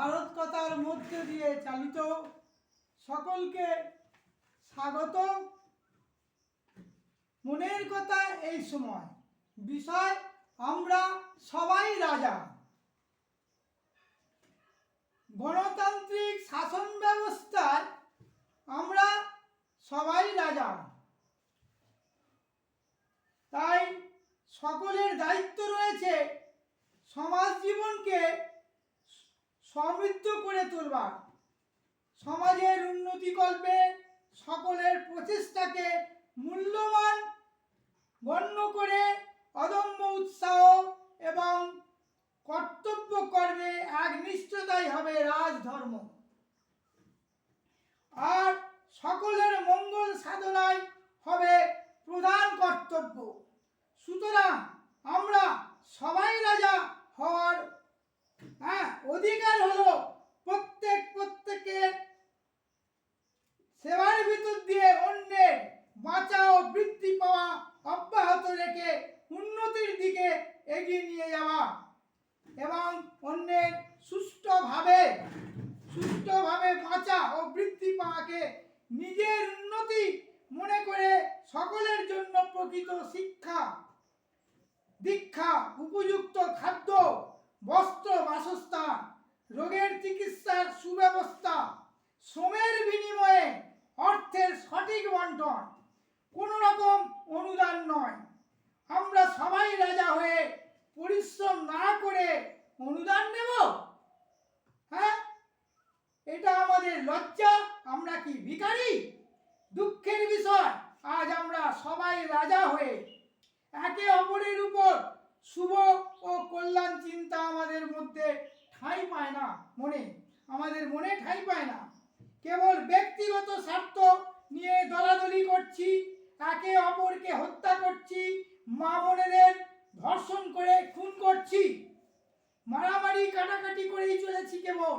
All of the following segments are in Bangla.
ভারত কথার মধ্যে দিয়ে চালিত সকলকে স্বাগত। মনের কথা এই সময় বিষয় আমরা সবাই রাজা। গণতান্ত্রিক শাসন ব্যবস্থায় আমরা সবাই রাজা। তাই সকলের দায়িত্ব রয়েছে সমাজ জীবনকে সমৃদ্ধ করে তোলবার, সমাজের উন্নতিকল্পে সকলের প্রচেষ্টাকে মূল্যবান গণ্য করে অদম্য উৎসাহ এবং কর্তব্য কর্মে একনিষ্ঠতাই হবে রাজধর্ম, আর সকলের মঙ্গল সাধনাই হবে প্রধান কর্তব্য। সুতরাং আমরা সবাই রাজা হওয়ার অধিকার হলো প্রত্যেকের সেবার ভিতর দিয়ে অন্যের বাঁচা ও বৃদ্ধি পাওয়া অব্যাহত রেখে উন্নতির দিকে এগিয়ে নিয়ে যাওয়া এবং অন্যের সুষ্ঠুভাবে বাঁচা ও বৃদ্ধি পাওয়াকে নিজের উন্নতি মনে করে সকলের জন্য প্রকৃত শিক্ষা দীক্ষা, উপযুক্ত খাদ্য, বস্ত্র, বাসস্থান, রোগের চিকিৎসার সুব্যবস্থা, শ্রমের বিনিময়ে অর্থের সঠিক বন্টন, কোনো রকম অনুদান নয়। আমরা সবাই রাজা হয়ে পরিশ্রম না করে অনুদান নেব? এটা আমাদের লজ্জা। আমরা কি ভিখারি? দুঃখের বিষয়, আজ আমরা সবাই রাজা হয়ে একে অপরের উপর শুভ ও কল্যাণ চিন্তা আমাদের মধ্যে ঠাঁই পায় না, আমাদের মনে ঠাঁই পায় না। কেবল ব্যক্তিগত স্বার্থ নিয়ে দলাদলি করছি, একে অপরকে হত্যা করছি, মা বোনেদের ধর্ষণ করে খুন করছি, মারামারি কাটাকাটি করেই চলেছি। কেবল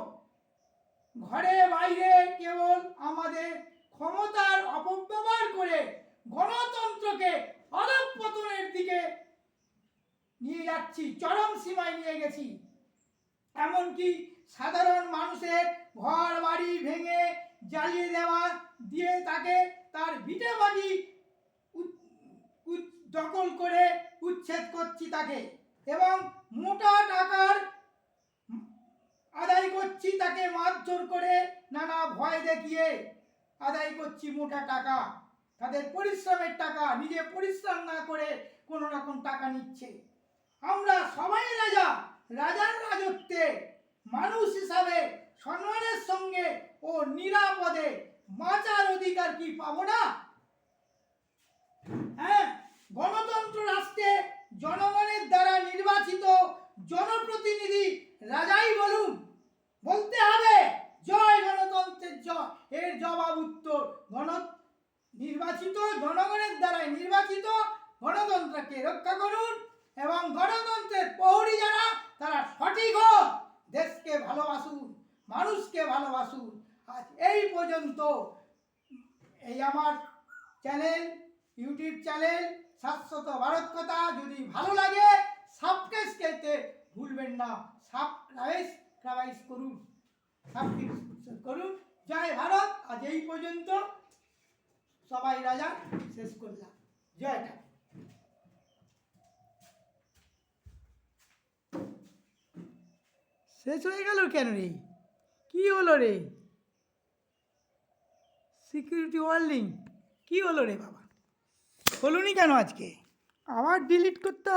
ঘরে বাইরে কেবল আমাদের ক্ষমতার অপব্যবহার করে গণতন্ত্রকে অধঃপতনের দিকে নিয়ে যাচ্ছি, চরম সীমায় নিয়ে গেছি। এমনকি সাধারণ মানুষের ঘর বাড়ি ভেঙে জ্বালিয়ে দেওয়া দিয়ে তাকে তার ভিটে বাড়ি দখল করে উচ্ছেদ করছি তাকে, এবং মোটা টাকার আদায় করছি তাকে মারধর করে, নানা ভয় দেখিয়ে আদায় করছি মোটা টাকা, তাদের পরিশ্রমের টাকা, নিজে পরিশ্রম না করে কোনো রকম টাকা নিচ্ছে। আমরা সবাই রাজা। রাজার রাজত্বে মানুষ হিসাবে সম্মানের সঙ্গে ও নিরাপদে বাঁচার অধিকার কি পাবো না? গণতন্ত্র রাষ্ট্রে জনগণের দ্বারা নির্বাচিত জনপ্রতিনিধি রাজাই বলতে হবে জয় গণতন্ত্রের জয়। এর জবাব উত্তর জনগণের দ্বারা নির্বাচিত গণতন্ত্রকে রক্ষা করুন, এবং গণতন্ত্রের প্রহরী যারা তারা সঠিক হোক, দেশকে ভালোবাসুন, মানুষকে ভালোবাসুন। আজ এই পর্যন্ত। এই আমার ইউটিউব চ্যানেল শাশ্বত ভারত কথা যদি ভালো লাগে সাবস্ক্রাইব করতে ভুলবেন না। সাবস্ক্রাইব করুন। জয় ভারত। আজ এই পর্যন্ত। সবাই রাজা শেষ করলাম। জয় ঠাকুর। শেষ হয়ে গেল কেন রে? কি হলো রে? সিকিউরিটি ওয়ার্নিং কি হলো রে বাবা? হলোনি কেন আজকে? আবার ডিলিট করতে